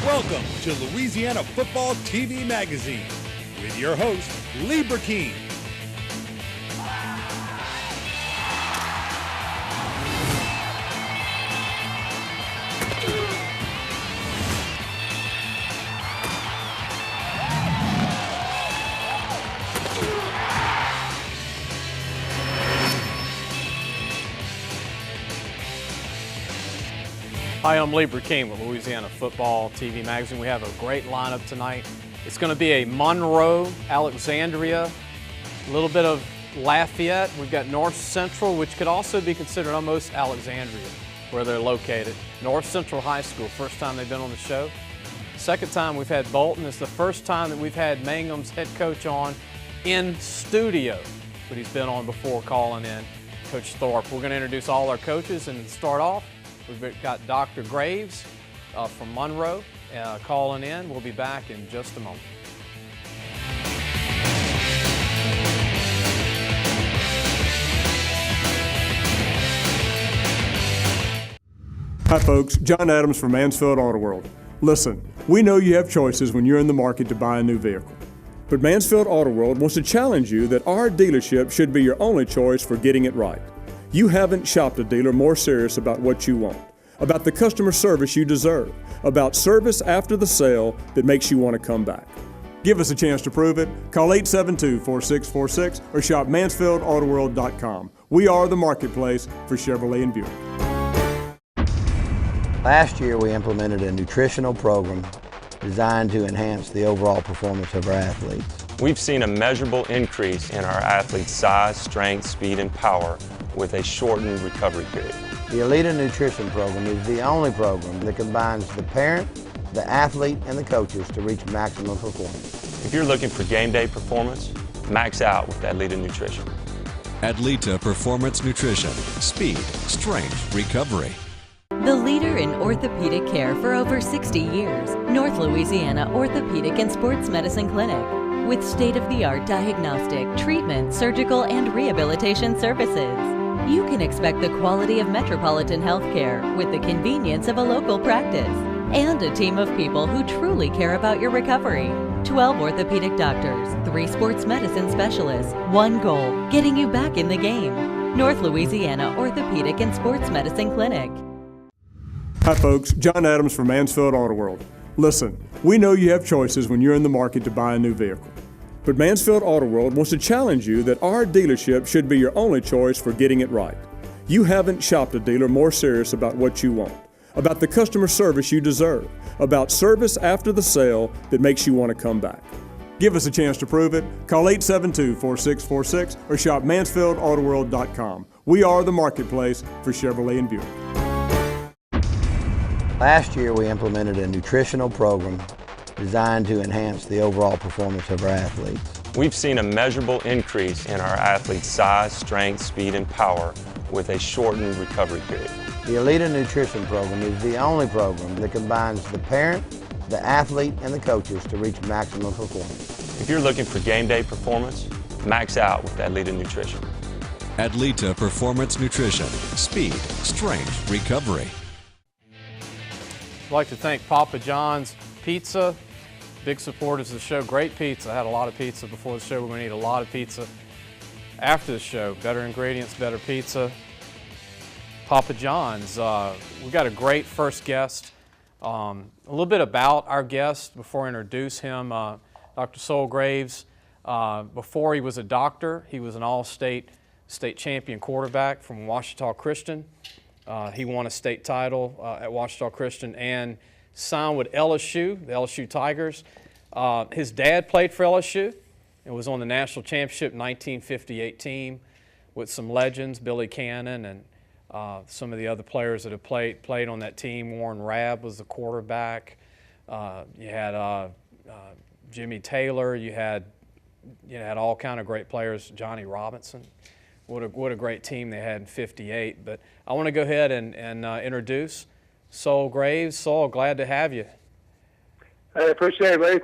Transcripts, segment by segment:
Welcome to Louisiana Football TV Magazine with your host, Lee Burkeen. Hi, I'm Lee Burkeen with Louisiana Football TV Magazine. We have a great lineup tonight. It's going to be a Monroe, Alexandria, a little bit of Lafayette. We've got North Central, which could also be considered almost Alexandria, where they're located. North Central High School, first time they've been on the show. Second time we've had Bolton. It's the first time that we've had Mangum's head coach on in studio, but he's been on before calling in, Coach Thorpe. We're going to introduce all our coaches and start off. We've got Dr. Graves from Monroe calling in. We'll be back in just a moment. Hi folks, John Adams from Mansfield Auto World. Listen, we know you have choices when you're in the market to buy a new vehicle. But Mansfield Auto World wants to challenge you that our dealership should be your only choice for getting it right. You haven't shopped a dealer more serious about what you want, about the customer service you deserve, about service after the sale that makes you want to come back. Give us a chance to prove it. Call 872-4646 or shop MansfieldAutoWorld.com. We are the marketplace for Chevrolet and Buick. Last year we implemented a nutritional program designed to enhance the overall performance of our athletes. We've seen a measurable increase in our athletes' size, strength, speed, and power with a shortened recovery period. The Elite Nutrition Program is the only program that combines the parent, the athlete, and the coaches to reach maximum performance. If you're looking for game day performance, max out with Adlita Nutrition. Adlita Performance Nutrition. Speed, strength, recovery. The leader in orthopedic care for over 60 years, North Louisiana Orthopedic and Sports Medicine Clinic. With state-of-the-art diagnostic, treatment, surgical, and rehabilitation services. You can expect the quality of metropolitan health care with the convenience of a local practice and a team of people who truly care about your recovery. 12 orthopedic doctors, 3 sports medicine specialists, 1 goal, getting you back in the game. North Louisiana Orthopedic and Sports Medicine Clinic. Hi folks, John Adams from Mansfield Auto World. Listen, we know you have choices when you're in the market to buy a new vehicle. But Mansfield Auto World wants to challenge you that our dealership should be your only choice for getting it right. You haven't shopped a dealer more serious about what you want, about the customer service you deserve, about service after the sale that makes you want to come back. Give us a chance to prove it. Call 872-4646 or shop MansfieldAutoWorld.com. We are the marketplace for Chevrolet and Buick. Last year we implemented a nutritional program designed to enhance the overall performance of our athletes. We've seen a measurable increase in our athletes' size, strength, speed, and power with a shortened recovery period. The Elite Nutrition Program is the only program that combines the parent, the athlete, and the coaches to reach maximum performance. If you're looking for game day performance, max out with Adlita Nutrition. Adlita Performance Nutrition. Speed, strength, recovery. I'd like to thank Papa John's Pizza. Big supporters of the show. Great pizza. I had a lot of pizza before the show. We're going to eat a lot of pizza after the show. Better ingredients, better pizza. Papa John's. We've got a great first guest. A little bit about our guest before I introduce him. Dr. Sol Graves. Before he was a doctor, he was an all-state champion quarterback from Ouachita Christian. He won a state title at Ouachita Christian and signed with LSU, the LSU Tigers. His dad played for LSU and was on the national championship 1958 team with some legends, Billy Cannon and some of the other players that have played on that team. Warren Rabb was the quarterback. You had Jimmy Taylor. You had all kind of great players. Johnny Robinson. What a great team they had in '58. But I want to go ahead and introduce Sol Graves. Sol, glad to have you. I appreciate it, Ray.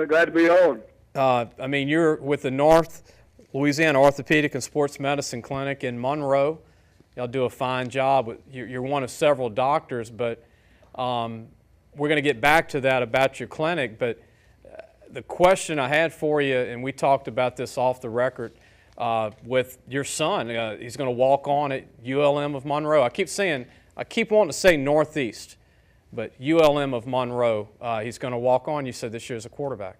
Glad to be on. I mean, you're with the North Louisiana Orthopedic and Sports Medicine Clinic in Monroe. Y'all do a fine job. You're one of several doctors, but we're going to get back to that about your clinic, but the question I had for you, and we talked about this off the record, with your son. He's going to walk on at ULM of Monroe. I keep wanting to say Northeast, but ULM of Monroe. He's going to walk on, you said, this year as a quarterback.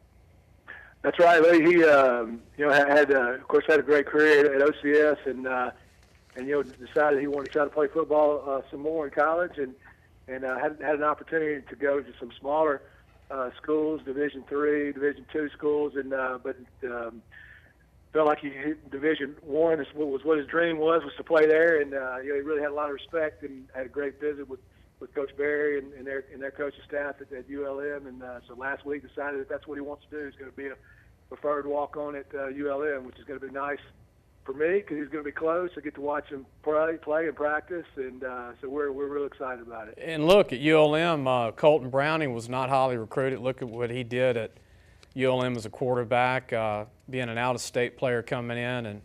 That's right. He had of course had a great career at OCS, and decided he wanted to try to play football some more in college, and had an opportunity to go to some smaller schools, Division III, Division II schools, and but felt like he hit Division I was what his dream was to play there, and he really had a lot of respect and had a great visit with Coach Barry and their coaching staff at ULM, and so last week decided that that's what he wants to do. He's going to be a preferred walk-on at ULM, which is going to be nice for me because he's going to be close. I get to watch him play and practice, and so we're real excited about it. And look, at ULM, Colton Browning was not highly recruited. Look at what he did at ULM as a quarterback, being an out-of-state player coming in and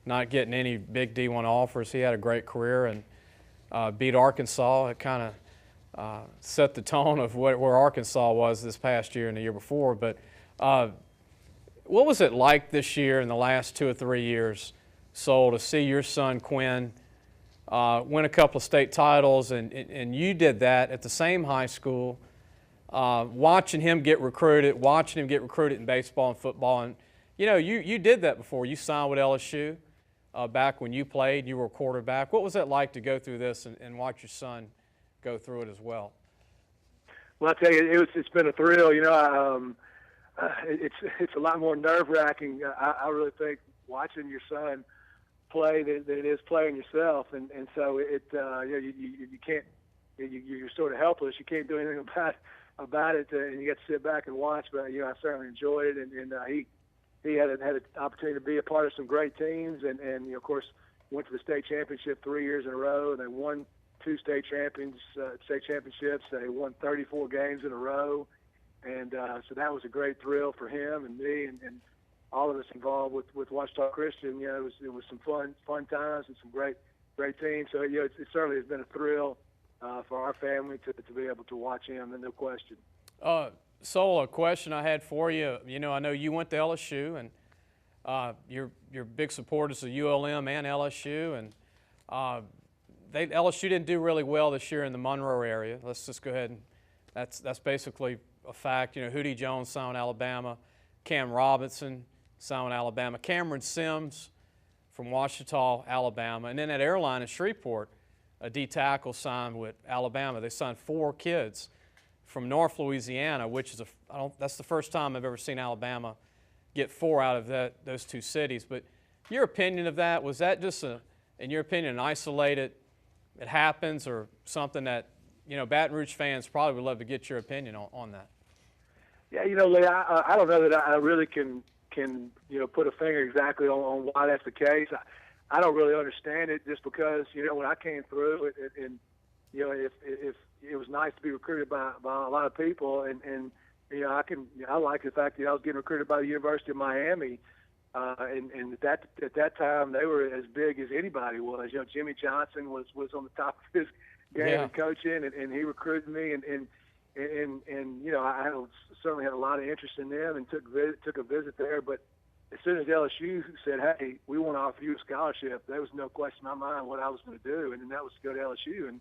not getting any big D1 offers. He had a great career and beat Arkansas. It kind of set the tone of where Arkansas was this past year and the year before. But what was it like this year in the last 2 or 3 years, Sol, to see your son Quinn win a couple of state titles, and you did that at the same high school, watching him get recruited in baseball and football. And, you did that before. You signed with LSU back when you played. You were a quarterback. What was it like to go through this and watch your son go through it as well? Well, I tell you, it's been a thrill. It's a lot more nerve-wracking, I really think, watching your son play than it is playing yourself, and so you can't, you're sort of helpless. You can't do anything about it, and you got to sit back and watch. But I certainly enjoyed it, and he had an opportunity to be a part of some great teams, and of course went to the state championship 3 years in a row, and they won 2 state championships. They won 34 games in a row. And so that was a great thrill for him and me and all of us involved with Ouachita Christian. It was some fun times and some great teams. So it certainly has been a thrill for our family to be able to watch him, and no question. Sol, a question I had for you. I know you went to LSU, and you're big supporters of ULM and LSU, and LSU didn't do really well this year in the Monroe area. Let's just go ahead and that's basically a fact. Hootie Jones signed with Alabama, Cam Robinson signed with Alabama, Cameron Sims from Ouachita, Alabama, and then at Airline in Shreveport, a D tackle signed with Alabama. They signed 4 kids from North Louisiana, which is that's the first time I've ever seen Alabama get 4 out of those 2 cities. But your opinion of that, was that just in your opinion, an isolated, it happens, or something that Baton Rouge fans probably would love to get your opinion on that? Yeah, Lee, I don't know that I really can put a finger exactly on why that's the case. I don't really understand it, just because when I came through it, and if it was nice to be recruited by a lot of people, and I like the fact that I was getting recruited by the University of Miami, and at that time they were as big as anybody was. Jimmy Johnson was on the top of his game and coaching, and he recruited me, and I certainly had a lot of interest in them and took a visit there. But as soon as LSU said, "Hey, we want to offer you a scholarship," there was no question in my mind what I was going to do, and that was to go to LSU. And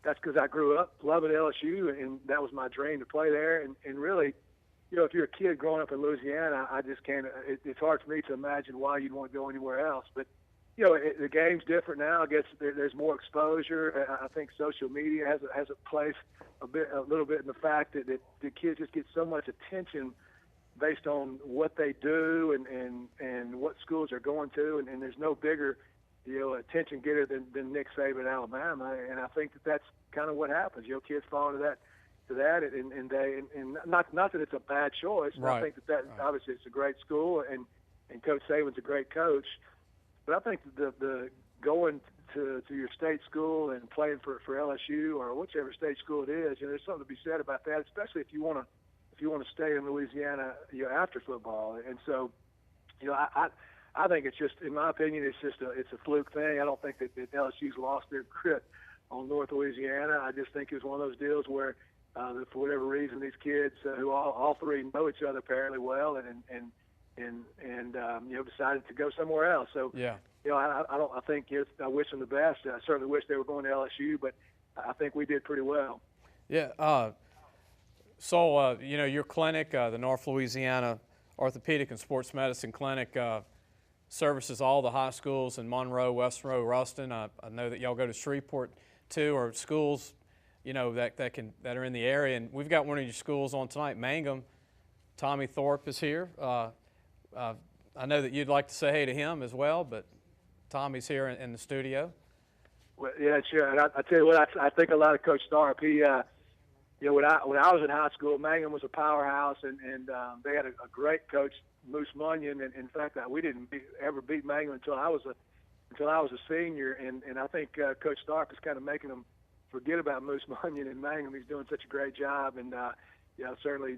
that's because I grew up loving LSU, and that was my dream to play there. And really, if you're a kid growing up in Louisiana, I just can't. It's hard for me to imagine why you'd want to go anywhere else. But the game's different now. I guess there's more exposure. I think social media has a place a little bit in the fact that the kids just get so much attention based on what they do and what schools they're going to, and there's no bigger attention getter than Nick Saban at Alabama. And I think that's kind of what happens. Kids fall into that, and not that it's a bad choice. But I think that obviously it's a great school, and Coach Saban's a great coach. But I think the going to your state school and playing for LSU or whichever state school it is, there's something to be said about that, especially if you want to stay in Louisiana after football. And so, I think it's just, in my opinion, it's a fluke thing. I don't think that LSU's lost their grip on North Louisiana. I just think it was one of those deals where For whatever reason, these kids who all three know each other apparently well, and decided to go somewhere else. So yeah. I think I wish them the best. I certainly wish they were going to LSU, but I think we did pretty well. Yeah. Your clinic, the North Louisiana Orthopedic and Sports Medicine Clinic, services all the high schools in Monroe, West Monroe, Ruston. I know that y'all go to Shreveport too, or schools, that are in the area. And we've got one of your schools on tonight, Mangum. Tommy Thorpe is here. I know that you'd like to say hey to him as well, but Tommy's here in the studio. Well, yeah, sure. And I tell you what, I think a lot of Coach Thorpe. He, when I was in high school, Mangum was a powerhouse, and they had a great coach, Moose Munyon. And in fact, we didn't ever beat Mangum until I was a senior. And I think Coach Thorpe is kind of making them forget about Moose Munyon and Mangum. He's doing such a great job, and certainly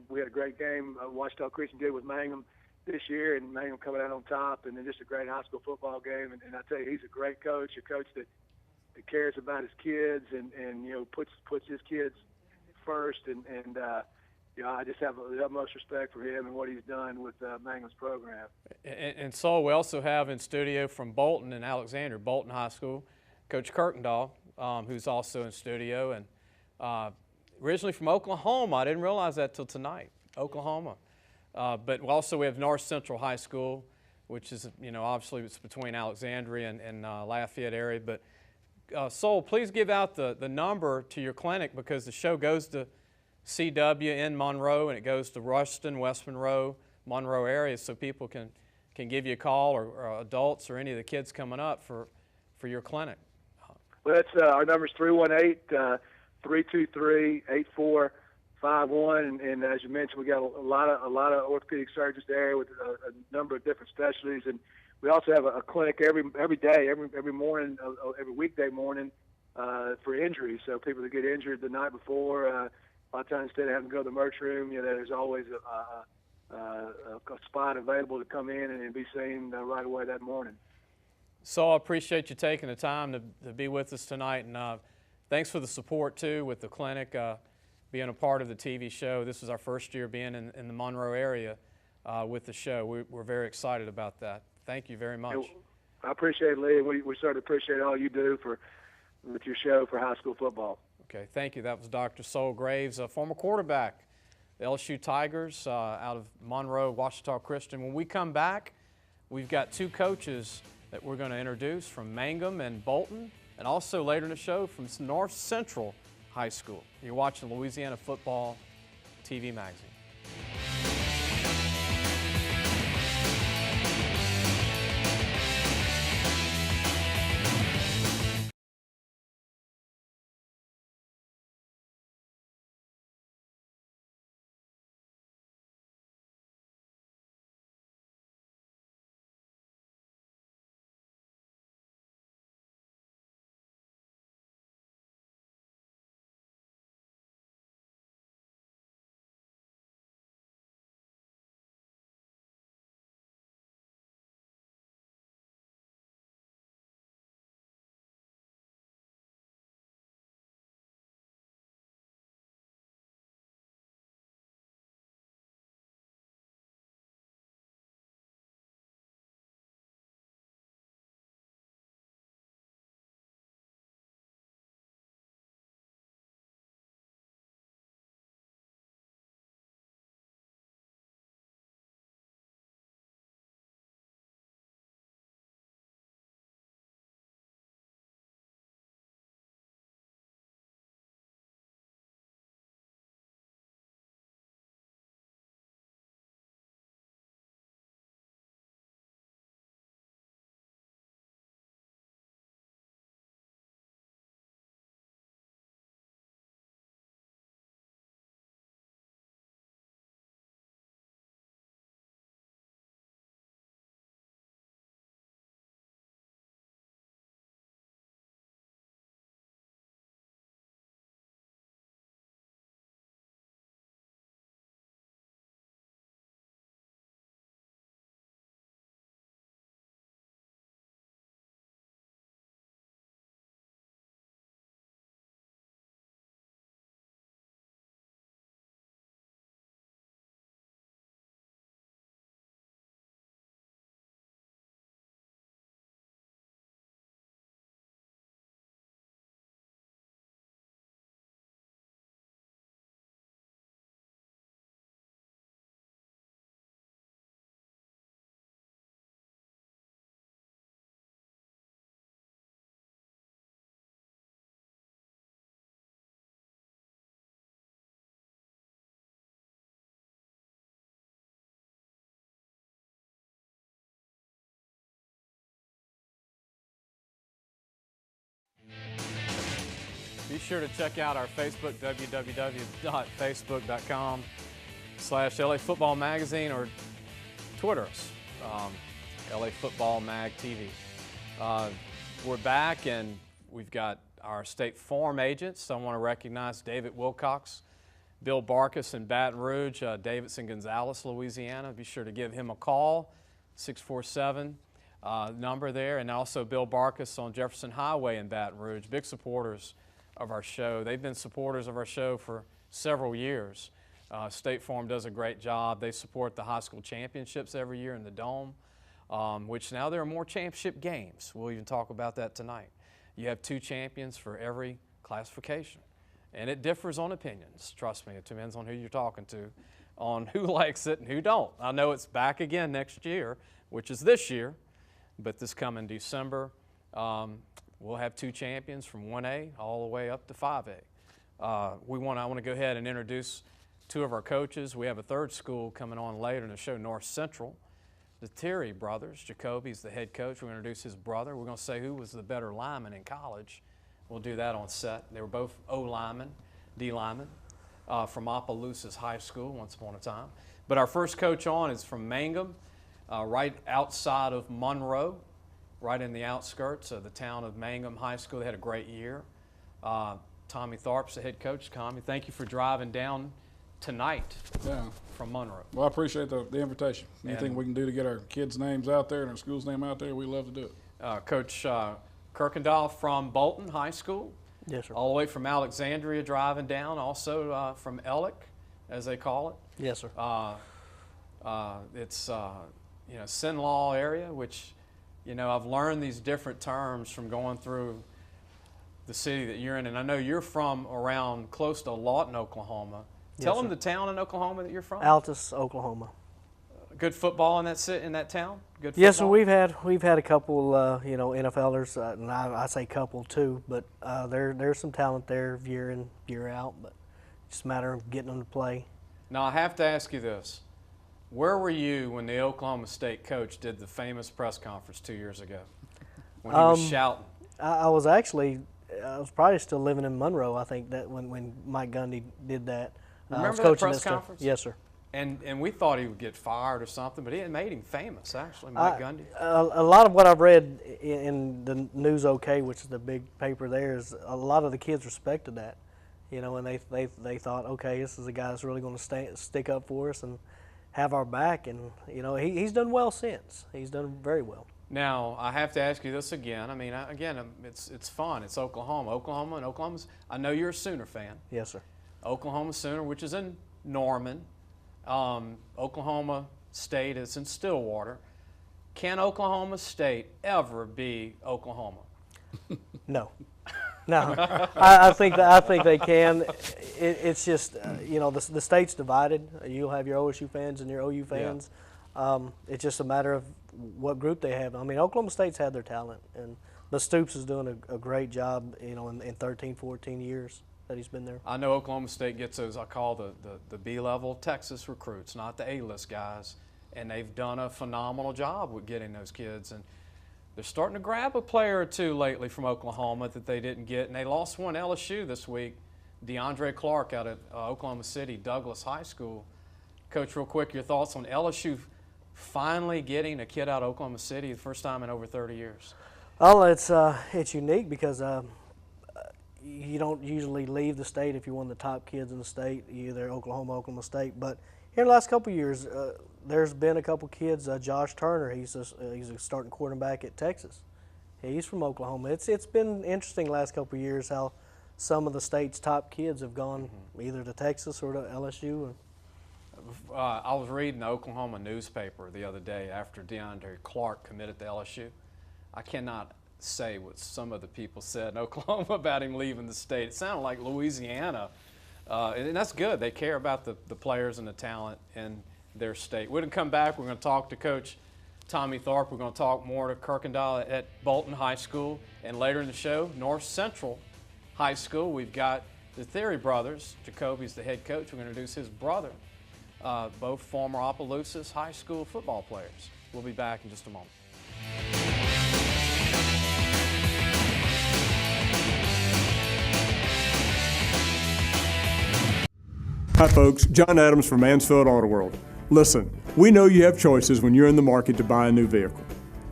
we had a great game. Washita Christian did with Mangum this year, and Mangum coming out on top, and then just a great high school football game. And I tell you, he's a great coach, a coach that cares about his kids and puts his kids first. And I just have the utmost respect for him and what he's done with Mangum's program. And so we also have in studio from Bolton and Alexandria, Bolton High School, Coach Kirkendall, who's also in studio, and originally from Oklahoma. I didn't realize that till tonight, Oklahoma. But also we have North Central High School, which is, obviously it's between Alexandria and Lafayette area. But Sol, please give out the number to your clinic, because the show goes to CW in Monroe, and it goes to Ruston, West Monroe, Monroe area, so people can give you a call, or adults or any of the kids coming up for your clinic. Well, that's our number is 318-323-8451, and as you mentioned, we got a lot of orthopedic surgeons there with a number of different specialties, and we also have a clinic every day, every morning, every weekday morning for injuries. So people that get injured the night before, a lot of times instead of having to go to the merch room, there's always a spot available to come in and be seen right away that morning. So I appreciate you taking the time to be with us tonight, and thanks for the support too with the clinic, being a part of the TV show. This is our first year being in the Monroe area with the show. We're very excited about that. Thank you very much. I appreciate it, Lee. We certainly appreciate all you do with your show for high school football. Okay, thank you. That was Dr. Sol Graves, a former quarterback, the LSU Tigers out of Monroe, Washita Christian. When we come back, we've got two coaches that we're going to introduce from Mangum and Bolton, and also later in the show from North Central High School. You're watching Louisiana Football TV Magazine. Be sure to check out our Facebook, www.facebook.com/LA Football Magazine, or Twitter us, LA Football Mag TV. We're back, and we've got our State Farm agents. So I want to recognize David Wilcox, Bill Barkas in Baton Rouge, Davidson Gonzales, Louisiana. Be sure to give him a call, 647 number there, and also Bill Barkas on Jefferson Highway in Baton Rouge. Big supporters of our show. They've been supporters of our show for several years. State Farm does a great job. They support the high school championships every year in the Dome, which now there are more championship games. We'll even talk about that tonight. You have 2 champions for every classification, and it differs on opinions. Trust me, it depends on who you're talking to, on who likes it and who don't. I know it's back again next year, which is this year, but this coming December, we'll have 2 champions from 1A all the way up to 5A. I want to go ahead and introduce 2 of our coaches. We have a 3rd school coming on later in the show, North Central. The Terry brothers. Jacoby's the head coach. We're going to introduce his brother. We're going to say who was the better lineman in college. We'll do that on set. They were both O linemen, D linemen, from Opelousas High School once upon a time. But our first coach on is from Mangum, right outside of Monroe, right in the outskirts of the town of Mangum High School. They had a great year. Tommy Tharp's the head coach. Tommy, thank you for driving down tonight from Monroe. Well, I appreciate the invitation. Anything we can do to get our kids' names out there and our school's name out there, we love to do it. Coach Kirkendall from Bolton High School. Yes, sir. All the way from Alexandria driving down, also from Ellick, as they call it. Yes, sir. It's Sinlaw area, which, I've learned these different terms from going through the city that you're in, and I know you're from around close to Lawton, Oklahoma. Tell them the town in Oklahoma that you're from. Altus, Oklahoma. Good football in that town. Good football? Yes, sir. We've had a couple, NFLers, and I say couple too, but there's some talent there year in, year out, but it's just a matter of getting them to play. Now I have to ask you this: where were you when the Oklahoma State coach did the famous press conference 2 years ago when he was shouting? I was probably still living in Monroe, I think, that when Mike Gundy did that. Remember that press conference? Yes, sir. And we thought he would get fired or something, but it made him famous, actually, Mike Gundy. A lot of what I've read in the News OK, which is the big paper there, is a lot of the kids respected that, and they thought, okay, this is a guy that's really going to stick up for us and have our back, and he's done well since. He's done very well. Now I have to ask you this again. I mean, it's fun. It's Oklahoma, and Oklahoma's. I know you're a Sooner fan. Yes, sir. Oklahoma Sooner, which is in Norman. Oklahoma State is in Stillwater. Can Oklahoma State ever be Oklahoma? No. I think they can. It's just the state's divided. You'll have your OSU fans and your OU fans. Yeah. It's just a matter of what group they have. I mean, Oklahoma State's had their talent, but Stoops is doing a great job. In 13, 14 years that he's been there. I know Oklahoma State gets those, I call the B-level Texas recruits, not the A-list guys, and they've done a phenomenal job with getting those kids. And they're starting to grab a player or two lately from Oklahoma that they didn't get, and they lost one LSU this week, DeAndre Clark out of Oklahoma City, Douglas High School. Coach, real quick, your thoughts on LSU finally getting a kid out of Oklahoma City the first time in over 30 years? Well, it's unique because you don't usually leave the state if you're one of the top kids in the state, either Oklahoma State. But here in the last couple of years, there's been a couple kids. Josh Turner, he's a starting quarterback at Texas. He's from Oklahoma. It's been interesting the last couple of years how some of the state's top kids have gone either to Texas or to LSU. I was reading the Oklahoma newspaper the other day after DeAndre Clark committed to LSU. I cannot say what some of the people said in Oklahoma about him leaving the state. It sounded like Louisiana, and that's good. They care about the players and the talent in their state. We're going to come back. We're going to talk to Coach Tommy Tharp. We're going to talk more to Kirkendall at Bolton High School, and later in the show, North Central High School. We've got the Theory brothers. Jacoby's the head coach. We're going to introduce his brother, both former Opelousas High School football players. We'll be back in just a moment. Hi folks, John Adams from Mansfield Auto World. Listen, we know you have choices when you're in the market to buy a new vehicle.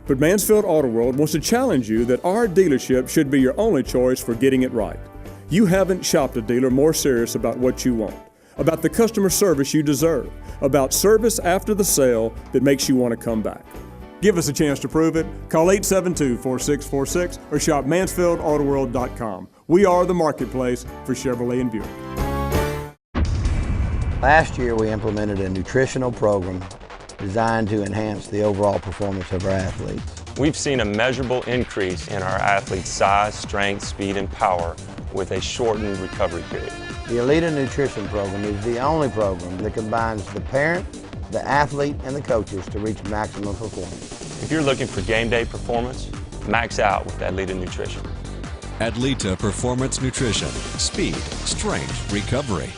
But Mansfield Auto World wants to challenge you that our dealership should be your only choice for getting it right. You haven't shopped a dealer more serious about what you want, about the customer service you deserve, about service after the sale that makes you want to come back. Give us a chance to prove it. Call 872-4646 or shop MansfieldAutoworld.com. We are the marketplace for Chevrolet and Buick. Last year we implemented a nutritional program designed to enhance the overall performance of our athletes. We've seen a measurable increase in our athletes' size, strength, speed, and power with a shortened recovery period. The Elita Nutrition Program is the only program that combines the parent, the athlete, and the coaches to reach maximum performance. If you're looking for game day performance, max out with Elita Nutrition. Adlita Performance Nutrition. Speed, strength, recovery.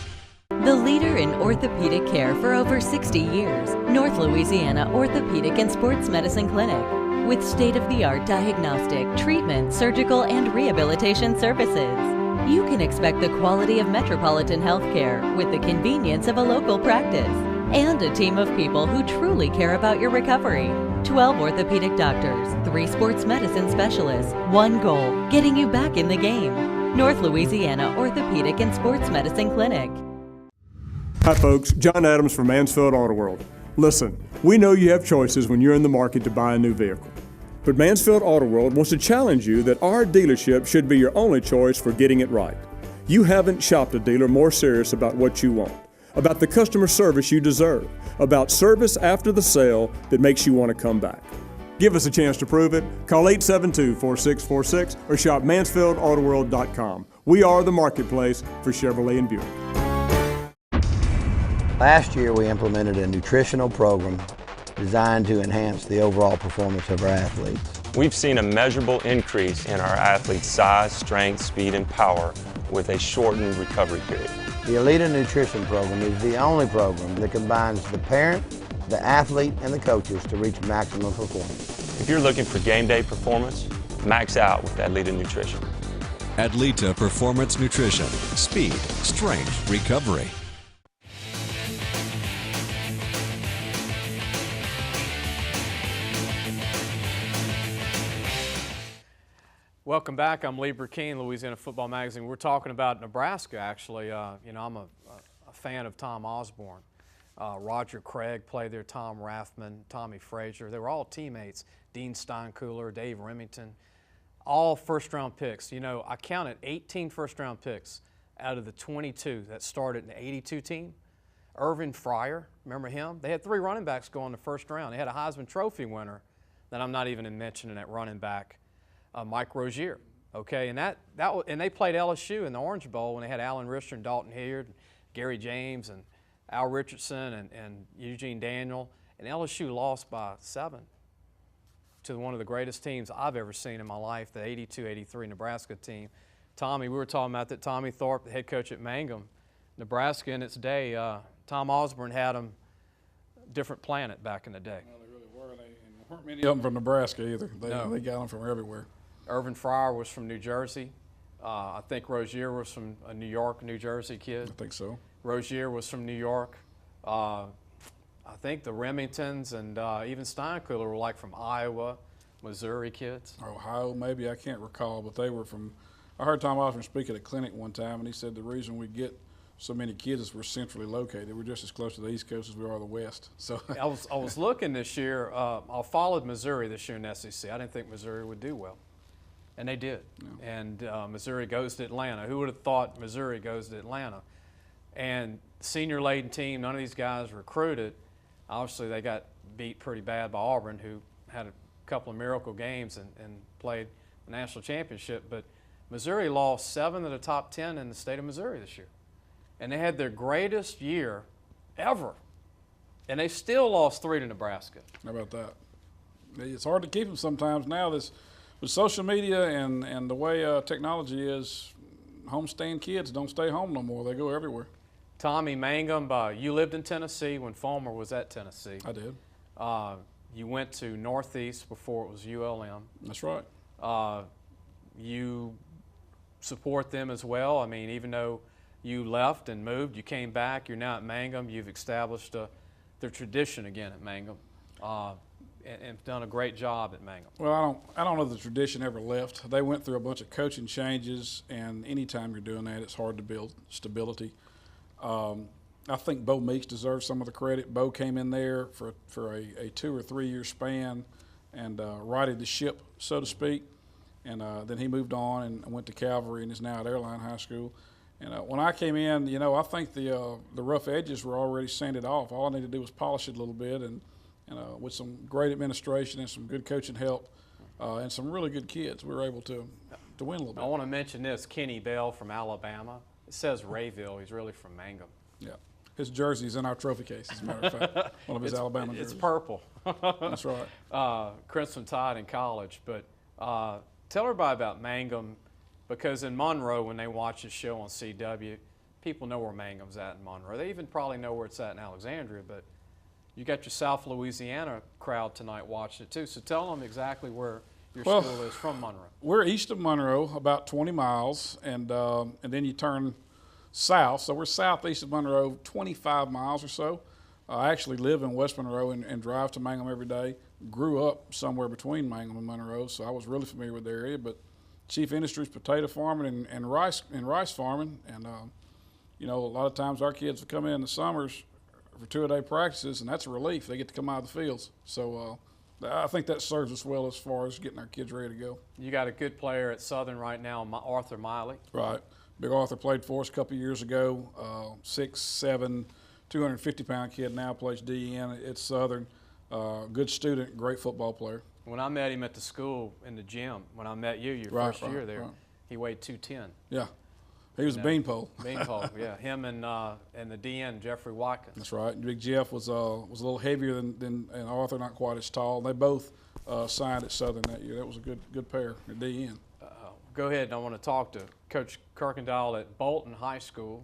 The leader in orthopedic care for over 60 years, North Louisiana Orthopedic and Sports Medicine Clinic, with state-of-the-art diagnostic, treatment, surgical, and rehabilitation services. You can expect the quality of metropolitan health care with the convenience of a local practice and a team of people who truly care about your recovery. 12 orthopedic doctors, 3 sports medicine specialists, 1 goal, getting you back in the game. North Louisiana Orthopedic and Sports Medicine Clinic. Hi folks, John Adams from Mansfield Auto World. Listen, we know you have choices when you're in the market to buy a new vehicle. But Mansfield Auto World wants to challenge you that our dealership should be your only choice for getting it right. You haven't shopped a dealer more serious about what you want, about the customer service you deserve, about service after the sale that makes you want to come back. Give us a chance to prove it. Call 872-4646 or shop MansfieldAutoworld.com. We are the marketplace for Chevrolet and Buick. Last year we implemented a nutritional program designed to enhance the overall performance of our athletes. We've seen a measurable increase in our athletes' size, strength, speed, and power with a shortened recovery period. The Elita Nutrition Program is the only program that combines the parent, the athlete, and the coaches to reach maximum performance. If you're looking for game day performance, max out with Elita Nutrition. Adlita Performance Nutrition. Speed, strength, recovery. Welcome back. I'm Lee Burkeen, Louisiana Football Magazine. We're talking about Nebraska, actually. I'm a fan of Tom Osborne. Roger Craig played there, Tom Rathman, Tommy Frazier. They were all teammates. Dean Steinkuhler, Dave Remington, all first-round picks. You know, I counted 18 first-round picks out of the 22 that started in the 82 team. Irvin Fryer, remember him? They had 3 running backs go in the first round. They had a Heisman Trophy winner that I'm not even mentioning at running back. Mike Rozier, okay, and they played LSU in the Orange Bowl when they had Alan Richter and Dalton Hilliard, and Gary James and Al Richardson and Eugene Daniel, and LSU lost by 7 to one of the greatest teams I've ever seen in my life, the 82-83 Nebraska team. Tommy, we were talking about that. Tommy Thorpe, the head coach at Mangum, Nebraska in its day. Tom Osborne had them different planet back in the day. Well, they really were. There weren't many of them from Nebraska either. They got them from everywhere. Irvin Fryer was from New Jersey. I think Rozier was from a New York, New Jersey kid. I think so. Rozier was from New York. I think the Remingtons and even Steinkuhler were like from Iowa, Missouri kids. Ohio, maybe. I can't recall, but they were from – I heard Tom Osborne speak at a clinic one time, and he said the reason we get so many kids is we're centrally located. We're just as close to the East Coast as we are the West. So I was looking this year. I followed Missouri this year in the SEC. I didn't think Missouri would do well. And they did. Yeah. And Missouri goes to Atlanta. Who would have thought Missouri goes to Atlanta? And senior-laden team, none of these guys recruited. Obviously, they got beat pretty bad by Auburn, who had a couple of miracle games and played the national championship. But Missouri lost 7 of the top 10 in the state of Missouri this year. And they had their greatest year ever. And they still lost 3 to Nebraska. How about that? It's hard to keep them sometimes now. With social media and the way technology is, homestaying kids don't stay home no more. They go everywhere. Tommy Mangum, you lived in Tennessee when Fulmer was at Tennessee. I did. You went to Northeast before it was ULM. That's right. You support them as well. I mean, even though You left and moved. You came back. You're now at Mangum. You've established the tradition again at Mangum, and done a great job at Mangum. Well, I don't know if the tradition ever left. They went through a bunch of coaching changes, and anytime you're doing that, it's hard to build stability. I think Bo Meeks deserves some of the credit. Bo came in there for a 2 or 3 year span and righted the ship, so to speak. And then he moved on and went to Calvary and is now at Airline High School. And when I came in, I think the rough edges were already sanded off. All I needed to do was polish it a little bit, and with some great administration and some good coaching help and some really good kids, we were able to win a little bit. I want to mention this: Kenny Bell from Alabama. It says Rayville. He's really from Mangum. Yeah. His jersey's in our trophy case, as a matter of fact. One of his Alabama jerseys. It's purple. That's right. Crimson Tide in college. But tell everybody about Mangum, because in Monroe, when they watch the show on CW, people know where Mangum's at in Monroe. They even probably know where it's at in Alexandria. But you got your South Louisiana crowd tonight watching it too. So tell them exactly where your school is from Monroe. We're east of Monroe, about 20 miles, and then you turn south. So we're southeast of Monroe, 25 miles or so. I actually live in West Monroe and drive to Mangum every day. Grew up somewhere between Mangum and Monroe, so I was really familiar with the area. But chief industry is potato farming and rice farming, and a lot of times our kids will come in the summers for 2-a-day practices, and that's a relief. They get to come out of the fields. So I think that serves us well as far as getting our kids ready to go. You got a good player at Southern right now, Arthur Miley. Right. Big Arthur played for us a couple of years ago, 6'7", 250-pound kid, now plays DN at Southern. Good student, great football player. When I met him at the school in the gym, when I met you, your first year there, he weighed 210. Yeah. He was a beanpole. Beanpole, yeah. Him and the DN, Jeffrey Watkins. That's right. Big Jeff was a little heavier than Arthur, not quite as tall. They both signed at Southern that year. That was a good pair at DN. Go ahead. I want to talk to Coach Kirkendall at Bolton High School.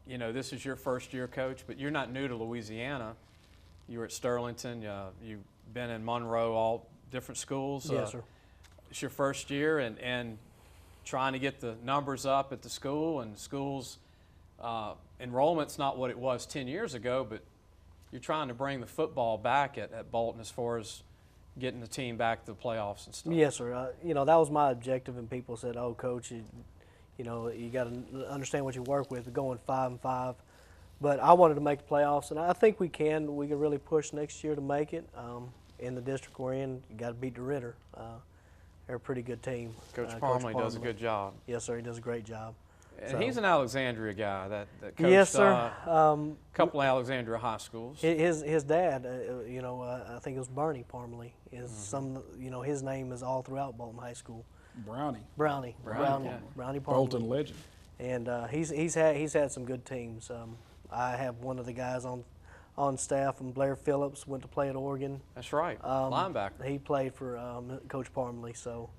This is your first year, Coach, but you're not new to Louisiana. You were at Sterlington. You've been in Monroe, all different schools. Yes, sir. It's your first year, and trying to get the numbers up at the school, and schools enrollment's not what it was 10 years ago, but you're trying to bring the football back at Bolton as far as getting the team back to the playoffs and stuff. Yes, sir. That was my objective, and people said, "Oh, Coach, you got to understand what you work with." Going 5-5, but I wanted to make the playoffs, and I think we can. We can really push next year to make it. In the district we're in, you got to beat the Ritter. They're a pretty good team. Coach Parmley does a good job. Yes, sir. He does a great job. And he's an Alexandria guy that coached yes, sir. A couple of Alexandria high schools. His dad, I think it was Bernie Parmley, is his name is all throughout Bolton High School. Brownie Parmley. Bolton legend. And he's had some good teams. I have one of the guys on staff from Blair Phillips, went to play at Oregon. That's right, linebacker. He played for Coach Parmley. So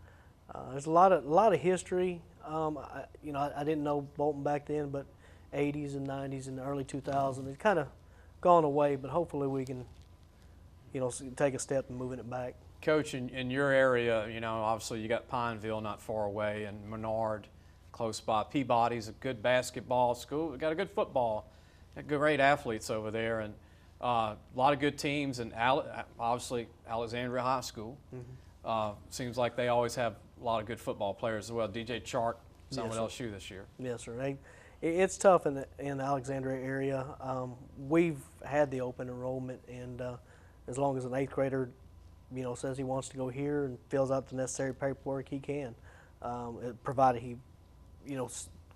there's a lot of history. I didn't know Bolton back then, but 80s and 90s and the early 2000s, it's kind of gone away. But hopefully we can, take a step in moving it back. Coach, in your area, obviously you got Pineville not far away, and Menard close by. Peabody's a good basketball school. We got a good football, great athletes over there, and a lot of good teams. And obviously Alexandria High School seems like they always have a lot of good football players as well. DJ Chark, someone LSU this year. Yes, sir. It's tough in the Alexandria area. We've had the open enrollment, and as long as an 8th grader, says he wants to go here and fills out the necessary paperwork, he can, provided he,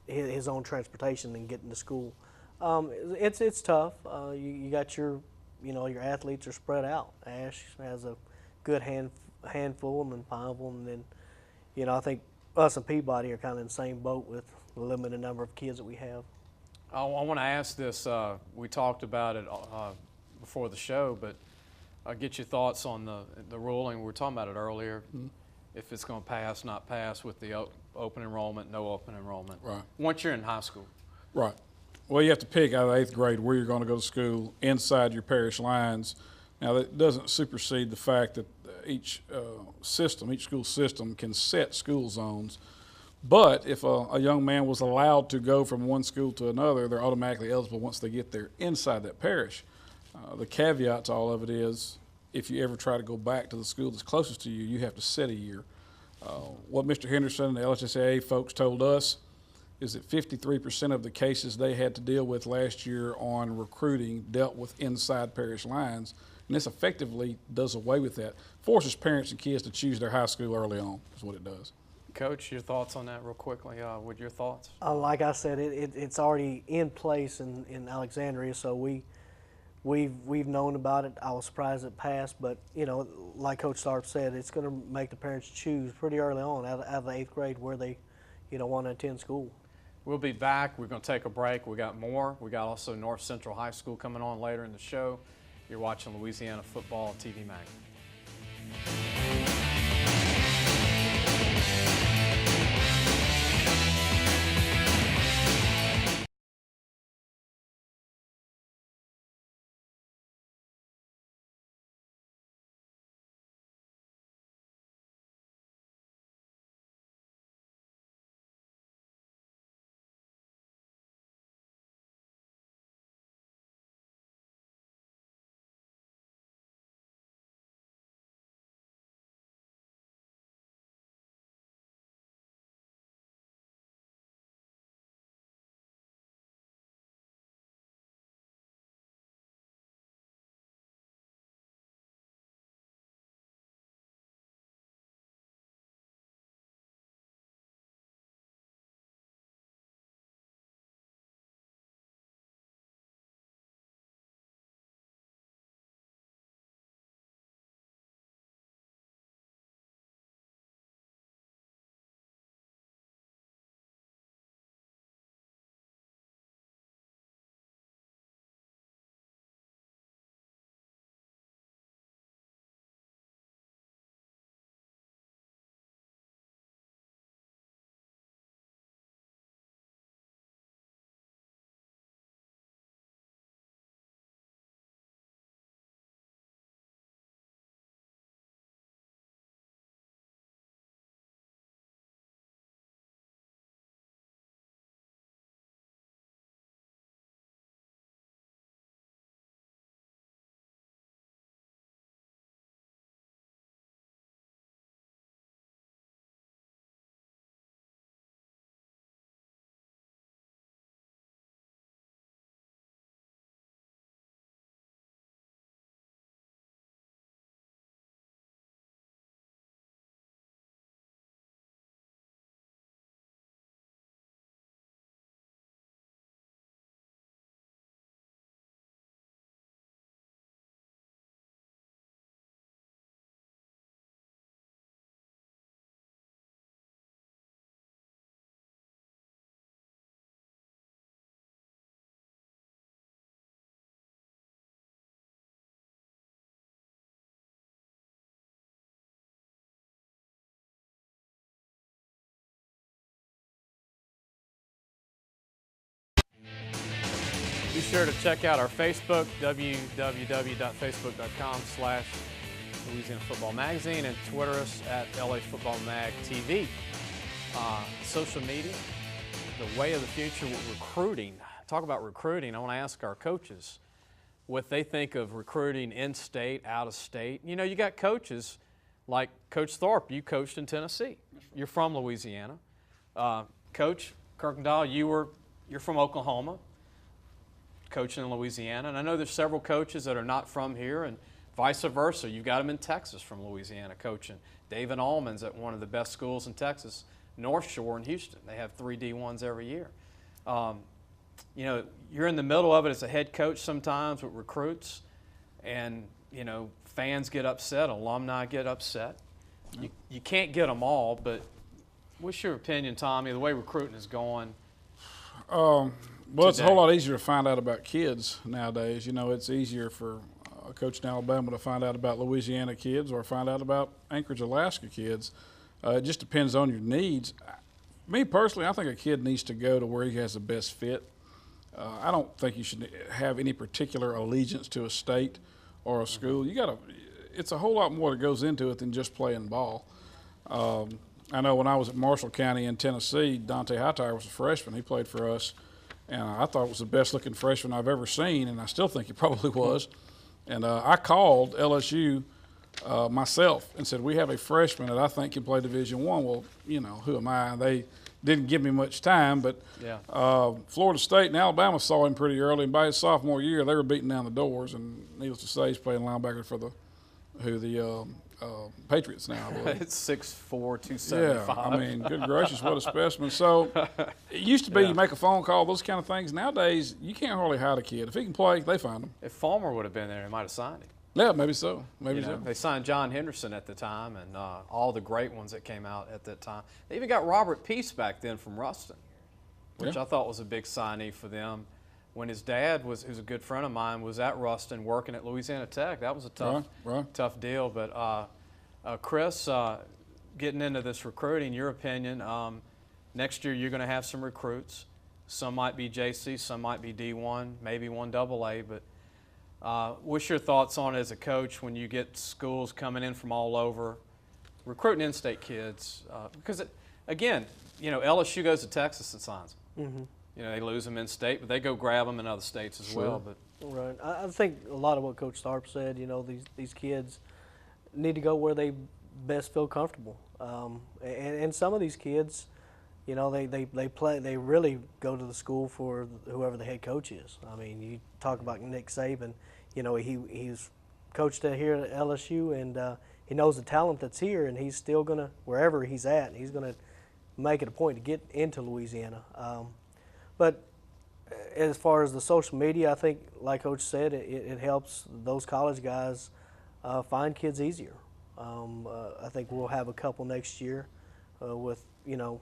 his own transportation and getting to school. It's tough. You got your athletes are spread out. Ash has a good handful, and then Pineville, and then. I think us and Peabody are kind of in the same boat with the limited number of kids that we have. I want to ask this. We talked about it before the show, but get your thoughts on the ruling. We were talking about it earlier. If it's going to pass, not pass with the open enrollment, no open enrollment. Right. Once you're in high school. Right. Well, you have to pick out of 8th grade where you're going to go to school inside your parish lines. Now, that doesn't supersede the fact that each school system can set school zones, But if a young man was allowed to go from one school to another, they're automatically eligible once they get there inside that parish. The caveat to all of it is, if you ever try to go back to the school that's closest to you, you have to sit a year. What Mr. Henderson and the LHSAA folks told us is that 53% of the cases they had to deal with last year on recruiting dealt with inside parish lines, and this effectively does away with that. Forces parents and kids to choose their high school early on is what it does. Coach, your thoughts on that real quickly? What your thoughts? Like I said, it's already in place in Alexandria, so we've known about it. I was surprised it passed, but like Coach Tharp said, it's going to make the parents choose pretty early on out of the 8th grade where they want to attend school. We'll be back. We're going to take a break. We got more. We got also North Central High School coming on later in the show. You're watching Louisiana Football TV Magazine. Be sure to check out our Facebook, www.facebook.com/Louisiana Football Magazine, and Twitter us at LA Football Mag TV. Social media, the way of the future with recruiting. Talk about recruiting. I want to ask our coaches what they think of recruiting in-state, out-of-state. You got coaches like Coach Thorpe. You coached in Tennessee. You're from Louisiana. Coach Kirkendall, you're from Oklahoma, coaching in Louisiana. And I know there's several coaches that are not from here, and vice versa. You've got them in Texas from Louisiana coaching. David Allman's at one of the best schools in Texas, North Shore in Houston. They have 3 D1s every year. You're in the middle of it as a head coach sometimes with recruits, and, fans get upset, alumni get upset. You can't get them all, but what's your opinion, Tommy, the way recruiting is going? Well, it's a whole lot easier to find out about kids nowadays. It's easier for a coach in Alabama to find out about Louisiana kids or find out about Anchorage, Alaska kids. It just depends on your needs. Me personally, I think a kid needs to go to where he has the best fit. I don't think you should have any particular allegiance to a state or a school. It's a whole lot more that goes into it than just playing ball. I know when I was at Marshall County in Tennessee, Dante Hightower was a freshman. He played for us, and I thought it was the best-looking freshman I've ever seen, and I still think he probably was. And I called LSU myself and said, we have a freshman that I think can play Division I. Well, you know, who am I? They didn't give me much time, but Florida State and Alabama saw him pretty early, and by his sophomore year, they were beating down the doors, and needless to say, he's playing linebacker for the Patriots now, I believe. It's 6'4", 275. Yeah, I mean, good gracious, what a specimen. So it used to be you make a phone call, those kind of things. Nowadays, you can't hardly hide a kid. If he can play, they find him. If Farmer would have been there, he might have signed him. Yeah, maybe so. Maybe so. They signed John Henderson at the time, and all the great ones that came out at that time. They even got Robert Peace back then from Ruston, which I thought was a big signee for them. When his dad who's a good friend of mine, was at Ruston working at Louisiana Tech. That was a tough deal. But Chris, getting into this recruiting, your opinion, next year you're going to have some recruits. Some might be JC, some might be D1, maybe 1AA, but what's your thoughts on it as a coach when you get schools coming in from all over, recruiting in-state kids? Because, again, you know, LSU goes to Texas and signs them. Mm-hmm. You know, they lose them in-state, but they go grab them in other states as well. But right. I think a lot of what Coach Tharp said, you know, these kids need to go where they best feel comfortable. And some of these kids, you know, they really go to the school for whoever the head coach is. I mean, you talk about Nick Saban, you know, he's coached here at LSU, and he knows the talent that's here, and he's still going to, wherever he's at, he's going to make it a point to get into Louisiana. But as far as the social media, I think, like Coach said, it helps those college guys find kids easier. I think we'll have a couple next year with, you know,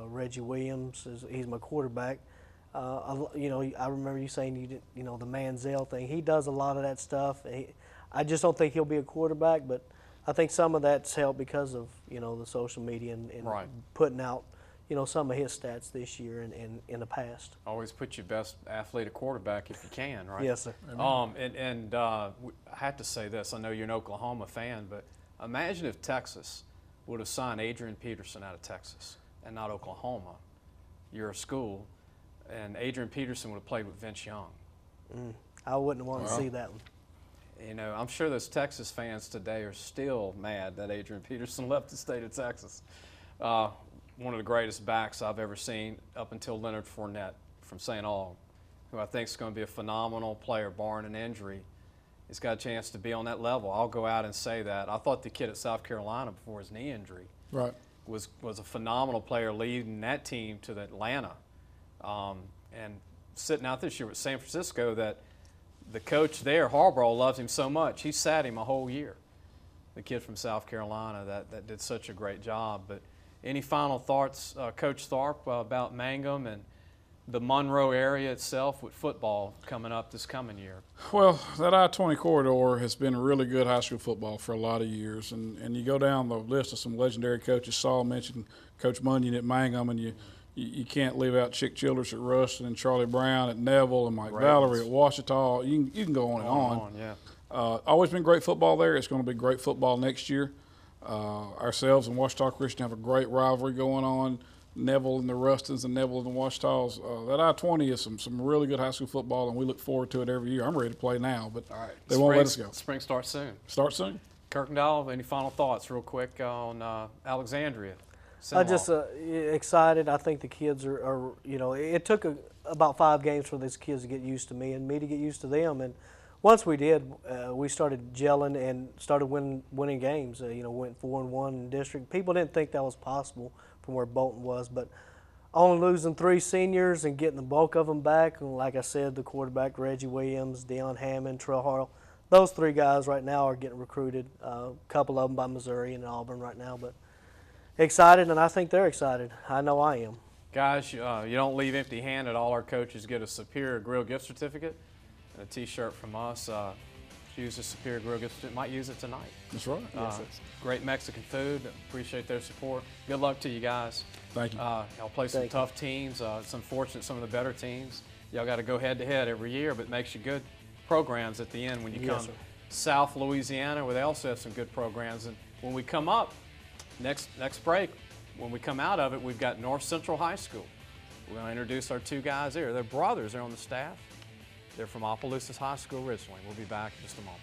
Reggie Williams, he's my quarterback. You know, I remember you saying you did, you know, the Manziel thing. He does a lot of that stuff. I just don't think he'll be a quarterback, but I think some of that's helped because of, you know, the social media and putting out, you know, some of his stats this year and in the past. Always put your best athlete at quarterback if you can, right? Yes, sir. I have to say this. I know you're an Oklahoma fan, but imagine if Texas would have signed Adrian Peterson out of Texas and not Oklahoma. You're a school, and Adrian Peterson would have played with Vince Young. I wouldn't want to see that one. You know, I'm sure those Texas fans today are still mad that Adrian Peterson left the state of Texas. One of the greatest backs I've ever seen up until Leonard Fournette from St. Aug, who I think is going to be a phenomenal player, barring an injury. He's got a chance to be on that level. I'll go out and say that. I thought the kid at South Carolina before his knee injury was a phenomenal player leading that team to Atlanta. And sitting out this year with San Francisco, that the coach there, Harbaugh, loves him so much. He sat him a whole year, the kid from South Carolina that did such a great job. But any final thoughts, Coach Tharp, about Mangum and the Monroe area itself with football coming up this coming year? Well, that I-20 corridor has been really good high school football for a lot of years, and you go down the list of some legendary coaches. Saul mentioned Coach Munyon at Mangum, and you can't leave out Chick Childress at Ruston and Charlie Brown at Neville and Mike Valerie at Ouachita. You can go on and on. Always been great football there. It's going to be great football next year. Ourselves and Ouachita Christian have a great rivalry going on. Neville and the Rustons and Neville and the Ouachitas. That I-20 is some really good high school football, and we look forward to it every year. I'm ready to play now, but they won't let us go. Spring starts soon. Start soon. Kirkendall, any final thoughts real quick on Alexandria? I'm just excited. I think the kids are you know, it took about 5 games for these kids to get used to me and me to get used to them. And once we did, we started gelling and started winning games. You know, went 4-1 in district. People didn't think that was possible from where Bolton was, but only losing 3 seniors and getting the bulk of them back. And like I said, the quarterback, Reggie Williams, Deion Hammond, Trell Harrell, those 3 guys right now are getting recruited. A couple of them by Missouri and Auburn right now, but excited, and I think they're excited. I know I am. Guys, you don't leave empty-handed. All our coaches get a Superior Grill gift certificate and a T-shirt from us. Use the Superior Grill gift certificate. Might use it tonight. That's right. Great Mexican food. Appreciate their support. Good luck to you guys. Thank you. Y'all play some tough teams. It's unfortunate some of the better teams. Y'all got to go head-to-head every year, but it makes you good programs at the end when you come South Louisiana, where they also have some good programs. And when we come up, next break, when we come out of it, we've got North Central High School. We're going to introduce our two guys here. They're brothers. They're on the staff. They're from Opelousas High School originally. We'll be back in just a moment.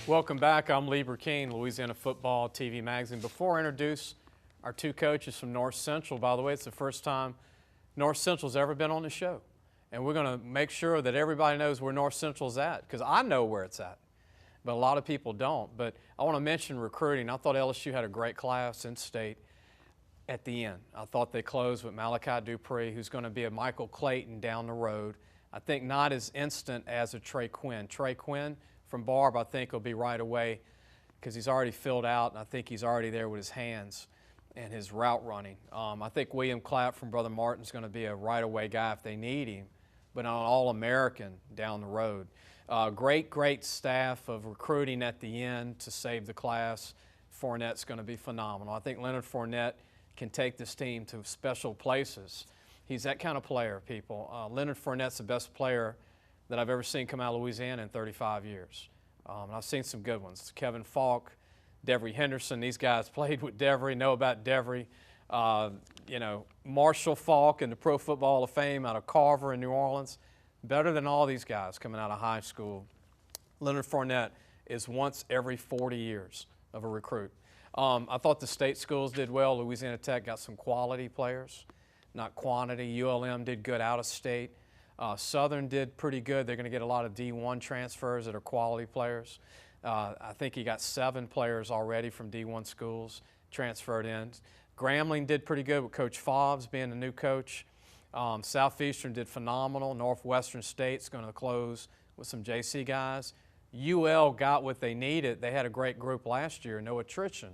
Welcome back. I'm Lee Burkeen, Louisiana Football TV Magazine. Before I introduce our two coaches from North Central, by the way, it's the first time North Central's ever been on the show. And we're going to make sure that everybody knows where North Central's at, because I know where it's at, but a lot of people don't. But I want to mention recruiting. I thought LSU had a great class in state at the end. I thought they closed with Malachi Dupree, who's going to be a Michael Clayton down the road. I think not as instant as a Trey Quinn. Trey Quinn from Barb, I think, will be right away because he's already filled out, and I think he's already there with his hands and his route running. I think William Clapp from Brother Martin's going to be a right-away guy if they need him, but an All-American down the road. Great staff of recruiting at the end to save the class. Fournette's going to be phenomenal. I think Leonard Fournette can take this team to special places. He's that kind of player, people. Leonard Fournette's the best player that I've ever seen come out of Louisiana in 35 years. And I've seen some good ones. Kevin Falk, Devery Henderson, these guys played with Devery, know about Devery. Marshall Falk in the Pro Football Hall of Fame out of Carver in New Orleans. Better than all these guys coming out of high school. Leonard Fournette is once every 40 years of a recruit. I thought the state schools did well. Louisiana Tech got some quality players, not quantity. ULM did good out of state. Southern did pretty good. They're going to get a lot of D1 transfers that are quality players. I think he got 7 players already from D1 schools transferred in. Grambling did pretty good with Coach Fobbs being the new coach. Southeastern did phenomenal. Northwestern State's going to close with some JC guys. UL got what they needed. They had a great group last year, no attrition.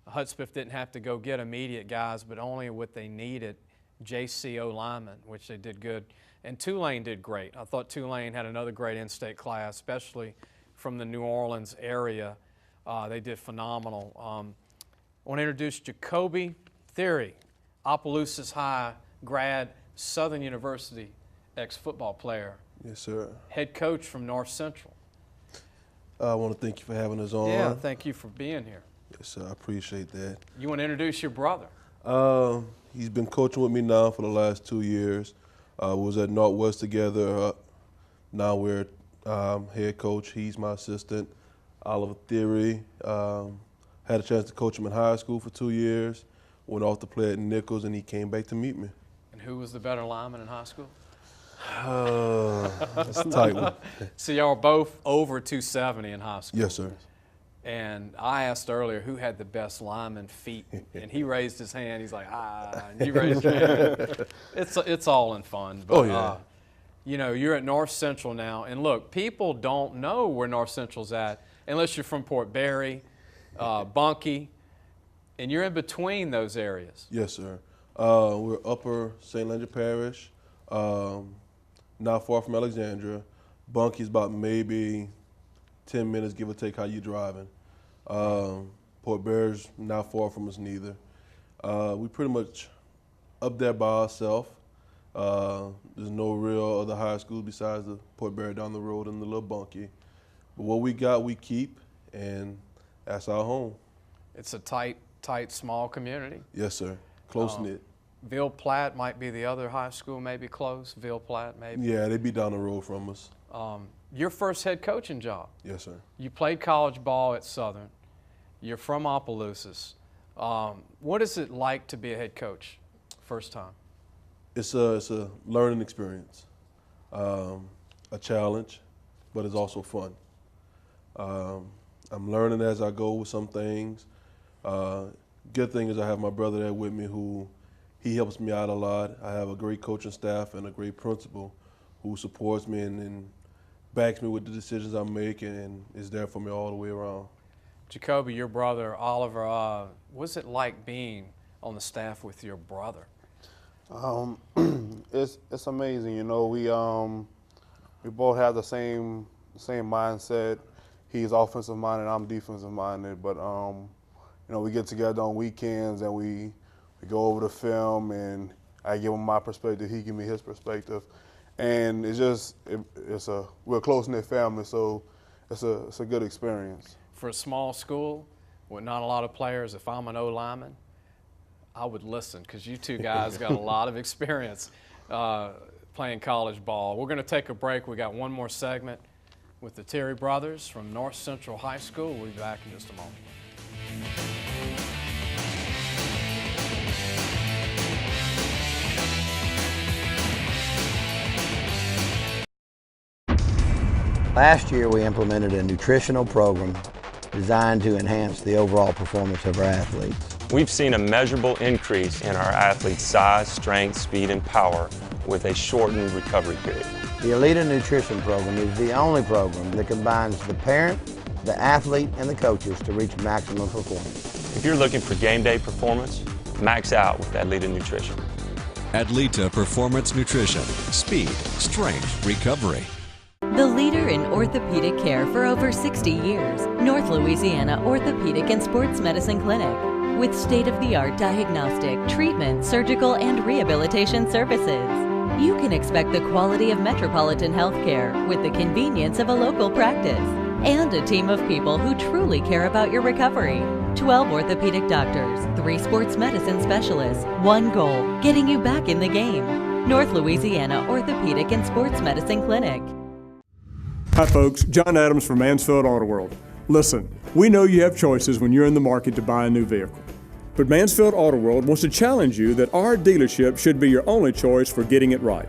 Hudspeth didn't have to go get immediate guys, but only what they needed, JCO linemen, which they did good. And Tulane did great. I thought Tulane had another great in-state class, especially from the New Orleans area. They did phenomenal. I want to introduce Jacoby Theory, Opelousas High grad, Southern University ex-football player. Yes, sir. Head coach from North Central. I want to thank you for having us on. Yeah, thank you for being here. Yes, sir. I appreciate that. You want to introduce your brother? He's been coaching with me now for the last 2 years. We was at Northwest together. Now we're head coach. He's my assistant. Oliver Theory. Had a chance to coach him in high school for 2 years. Went off to play at Nichols, and he came back to meet me. And who was the better lineman in high school? That's a tight one. So y'all were both over 270 in high school. Yes, sir. And I asked earlier who had the best lineman feet, and he raised his hand. He's like, and you raised your hand. It's all in fun. But, oh, yeah. You know, you're at North Central now, and look, people don't know where North Central's at unless you're from Port Barry, Bunkie, and you're in between those areas. Yes, sir. We're Upper St. Leger Parish, not far from Alexandria. Bunkie's about maybe 10 minutes, give or take, how you driving. Port Barry's not far from us neither. We pretty much up there by ourselves. There's no real other high schools besides the Port Barry down the road and the little Bunkie. But what we got, we keep, and that's our home. It's a tight, small community. Yes, sir. Close-knit. Ville Platte might be the other high school, maybe close. Ville Platte, maybe. Yeah, they'd be down the road from us. Your first head coaching job. Yes, sir. You played college ball at Southern. You're from Opelousas. What is it like to be a head coach first time? It's a learning experience, a challenge, but it's also fun. I'm learning as I go with some things. Good thing is I have my brother there with me who he helps me out a lot. I have a great coaching staff and a great principal who supports me and backs me with the decisions I make and is there for me all the way around. Jacoby, your brother, Oliver, what's it like being on the staff with your brother? It's amazing. You know, we both have the same mindset. He's offensive minded, I'm defensive minded. But you know, we get together on weekends and we go over the film, and I give him my perspective, he give me his perspective, and we're a close-knit family, so it's a good experience. For a small school with not a lot of players, if I'm an O-lineman, I would listen, because you two guys got a lot of experience playing college ball. We're going to take a break. We got one more segment with the Terry brothers from North Central High School. We'll be back in just a moment. Last year, we implemented a nutritional program designed to enhance the overall performance of our athletes. We've seen a measurable increase in our athletes' size, strength, speed, and power with a shortened recovery period. The Elite Nutrition Program is the only program that combines the parent, the athlete, and the coaches to reach maximum performance. If you're looking for game day performance, max out with Adleta Nutrition. Adleta Performance Nutrition. Speed, strength, recovery. The leader in orthopedic care for over 60 years, North Louisiana Orthopedic and Sports Medicine Clinic. With state-of-the-art diagnostic, treatment, surgical, and rehabilitation services. You can expect the quality of metropolitan health care with the convenience of a local practice. And a team of people who truly care about your recovery. 12 orthopedic doctors, 3 sports medicine specialists, 1 goal, getting you back in the game. North Louisiana Orthopedic and Sports Medicine Clinic. Hi folks, John Adams from Mansfield Auto World. Listen, we know you have choices when you're in the market to buy a new vehicle. But Mansfield Auto World wants to challenge you that our dealership should be your only choice for getting it right.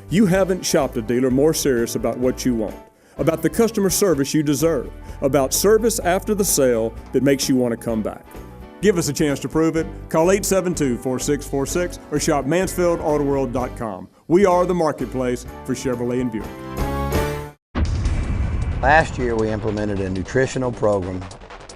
You haven't shopped a dealer more serious about what you want, about the customer service you deserve, about service after the sale that makes you want to come back. Give us a chance to prove it. Call 872-4646 or shop MansfieldAutoWorld.com. We are the marketplace for Chevrolet and Buick. Last year, we implemented a nutritional program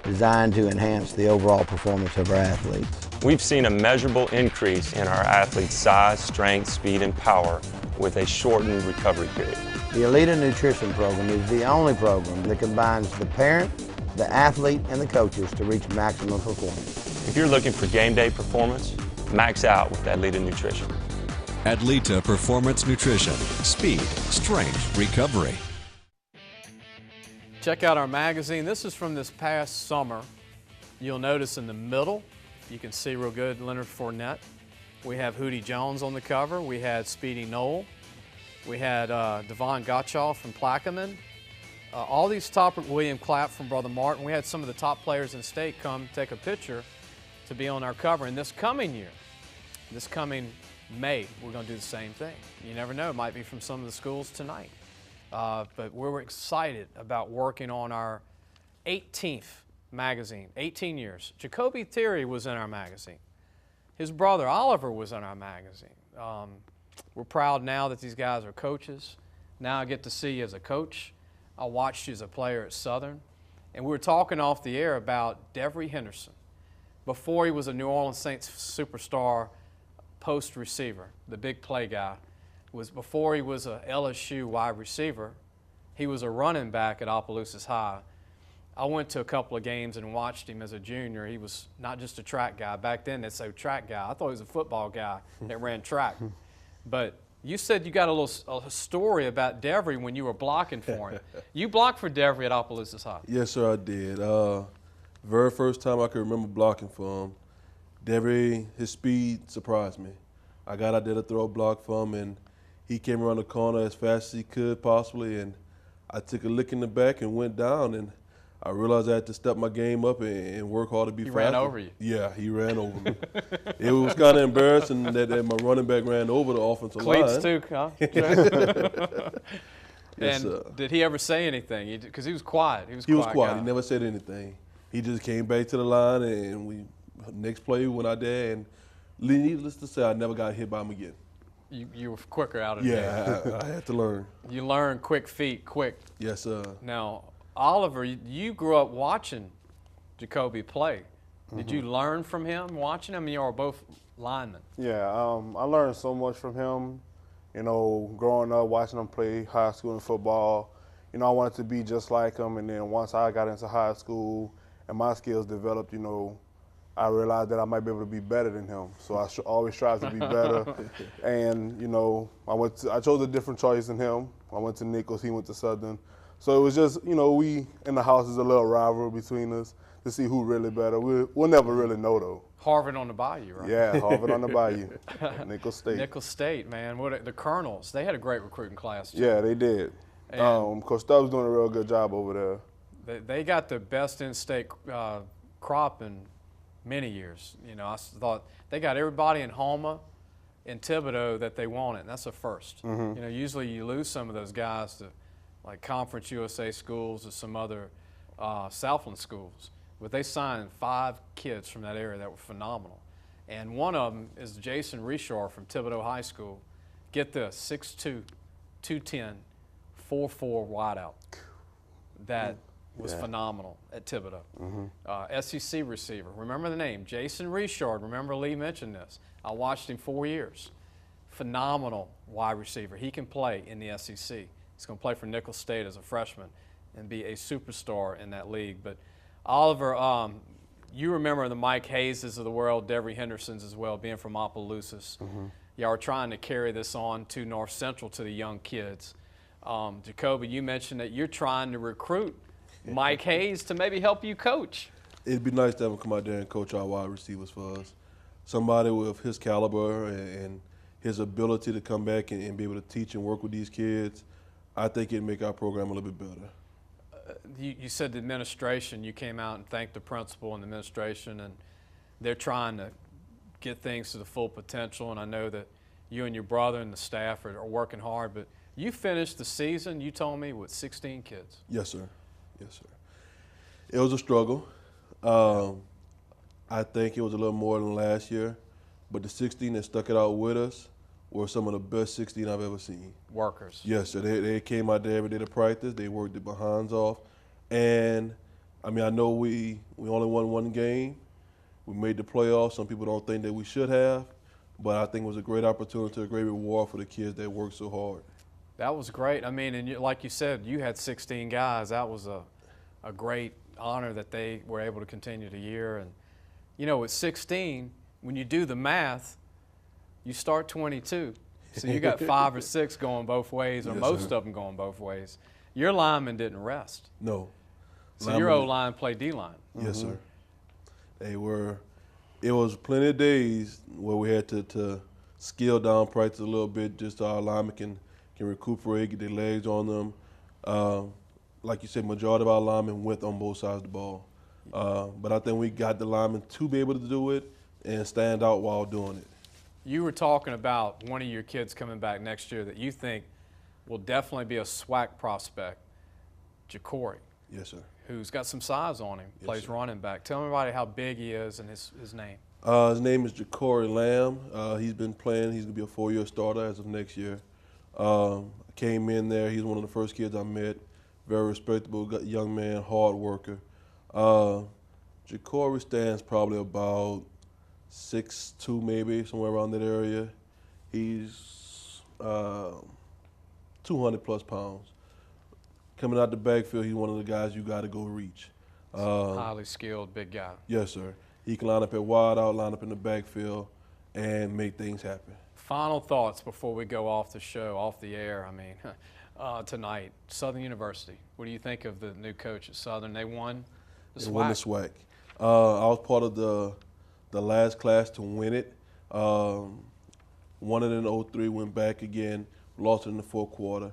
designed to enhance the overall performance of our athletes. We've seen a measurable increase in our athletes' size, strength, speed, and power with a shortened recovery period. The Elite Nutrition Program is the only program that combines the parent, the athlete, and the coaches to reach maximum performance. If you're looking for game day performance, Max out with Adlita Nutrition. Adlita Performance Nutrition. Speed, strength, recovery. Check out our magazine. This is from this past summer. You'll notice in the middle, you can see real good Leonard Fournette. We have Hootie Jones on the cover. We had Speedy Knoll. We had Devon Gottschall from Plaquemine. All these top, William Clapp from Brother Martin. We had some of the top players in the state come take a picture to be on our cover. And this coming year, this coming May, we're going to do the same thing. You never know, it might be from some of the schools tonight. But we're excited about working on our 18th magazine, 18 years. Jacoby Theory was in our magazine. His brother Oliver was in our magazine. We're proud now that these guys are coaches. Now I get to see you as a coach. I watched you as a player at Southern. And we were talking off the air about Devery Henderson. Before he was a New Orleans Saints superstar post receiver, the big play guy, before he was a LSU wide receiver, he was a running back at Opelousas High. I went to a couple of games and watched him as a junior. He was not just a track guy. Back then they'd say track guy. I thought he was a football guy that ran track. But you said you got a story about Devery when you were blocking for him. You blocked for Devery at Opelousas High. Yes, sir, I did. Very first time I can remember blocking for him, Devery, his speed surprised me. I got out there to throw a block for him, and he came around the corner as fast as he could possibly, and I took a lick in the back and went down, and I realized I had to step my game up and work hard to be faster. He ran over you. Yeah, he ran over me. It was kind of embarrassing that my running back ran over the offensive line. Cleats too, huh? Yes, and did he ever say anything? Because he was quiet. He was quiet. Guy. He never said anything. He just came back to the line, and next play we went out there, and needless to say, I never got hit by him again. You were quicker out of the game. Yeah, I had to learn. You learn quick feet, quick. Yes, sir. Now, Oliver, you grew up watching Jacoby play. Did you learn from him watching him? You are both linemen. Yeah, I learned so much from him. You know, growing up, watching him play high school and football, you know, I wanted to be just like him. And then once I got into high school and my skills developed, you know, I realized that I might be able to be better than him. So I always strive to be better. And, you know, I chose a different choice than him. I went to Nichols, he went to Southern. So it was just, you know, we in the house is a little rivalry between us to see who really better. We'll never really know, though. Harvard on the Bayou, right? Yeah, Harvard on the Bayou. Nichols State. Nichols State, man. The Colonels, they had a great recruiting class, too. Yeah, they did. Coach Stubbs doing a real good job over there. They got the best in-state crop in many years. You know, I thought they got everybody in Houma, in Thibodeau that they wanted, and that's a first. You know, usually you lose some of those guys to like Conference USA schools or some other Southland schools. But they signed 5 kids from that area that were phenomenal. And one of them is Jason Reshore from Thibodeau High School. Get this, 6'2", 210, 4'4" wideout. That was phenomenal at Thibodeau. SEC receiver, remember the name, Jason Reshore. Remember Lee mentioned this. I watched him 4 years. Phenomenal wide receiver. He can play in the SEC. He's going to play for Nichols State as a freshman and be a superstar in that league. But Oliver, you remember the Mike Hayeses of the world, Devery Hendersons as well, being from Opelousas. Y'all are trying to carry this on to North Central to the young kids. Jacoby, you mentioned that you're trying to recruit Mike Hayes to maybe help you coach. It'd be nice to have him come out there and coach our wide receivers for us. Somebody with his caliber and his ability to come back and be able to teach and work with these kids, I think it'd make our program a little bit better. You said the administration, you came out and thanked the principal and the administration, and they're trying to get things to the full potential, and I know that you and your brother and the staff are working hard, but you finished the season, you told me, with 16 kids. Yes, sir. Yes, sir. It was a struggle. I think it was a little more than last year, but the 16 that stuck it out with us were some of the best 16 I've ever seen. Workers. Yes, sir. They came out there every day to practice. They worked their behinds off. And, I mean, I know we only won 1 game. We made the playoffs. Some people don't think that we should have, but I think it was a great opportunity, a great reward for the kids that worked so hard. That was great. I mean, and like you said, you had 16 guys. That was a great honor that they were able to continue the year. And, you know, with 16, when you do the math, you start 22. So you got 5 or 6 going both ways, or Yes, most sir. of them going both ways. Your linemen didn't rest. No. So your O-line played D-line. Yes, sir. They were. It was plenty of days where we had to scale down practice a little bit, just so our linemen can recuperate, get their legs on them. Like you said, majority of our linemen went on both sides of the ball. But I think we got the linemen to be able to do it and stand out while doing it. You were talking about one of your kids coming back next year that you think will definitely be a SWAC prospect, Jacory. Yes, sir. Who's got some size on him, plays running back. Tell everybody how big he is and his name. His name is Jacory Lamb. He's been playing. He's going to be a 4-year starter as of next year. Came in there. He's one of the first kids I met. Very respectable young man, hard worker. Jacory stands probably about 6'2", maybe, somewhere around that area. He's 200-plus pounds. Coming out the backfield, he's one of the guys you got to go reach. Highly skilled, big guy. Yes, sir. He can line up at wide out, line up in the backfield, and make things happen. Final thoughts before we go off the show, off the air, tonight. Southern University, what do you think of the new coach at Southern? They won the SWAC. They won the SWAC. I was part of the last class to win it. Won it in 2003, went back again, lost it in the fourth quarter.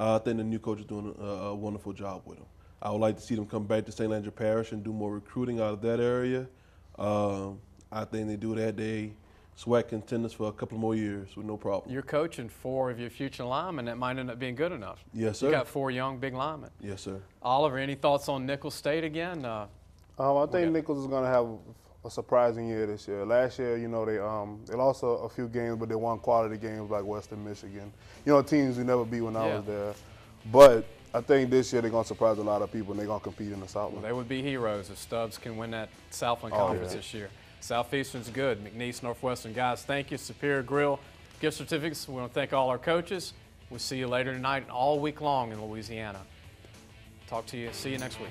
I think the new coach is doing a wonderful job with them. I would like to see them come back to St. Landry Parish and do more recruiting out of that area. I think they do that. They SWAC contenders for a couple more years with no problem. You're coaching 4 of your future linemen. That might end up being good enough. Yes, sir. You got 4 young, big linemen. Yes, sir. Oliver, any thoughts on Nicholls State again? I think Nicholls is going to have a surprising year this year. Last year, they lost a few games, but they won quality games like Western Michigan. Teams we never beat when I was there. But I think this year they're going to surprise a lot of people, and they're going to compete in the Southland. Well, they would be heroes if Stubbs can win that Southland Conference this year. Southeastern's good. McNeese, Northwestern. Guys, thank you. Superior Grill gift certificates. We want to thank all our coaches. We'll see you later tonight and all week long in Louisiana. See you next week.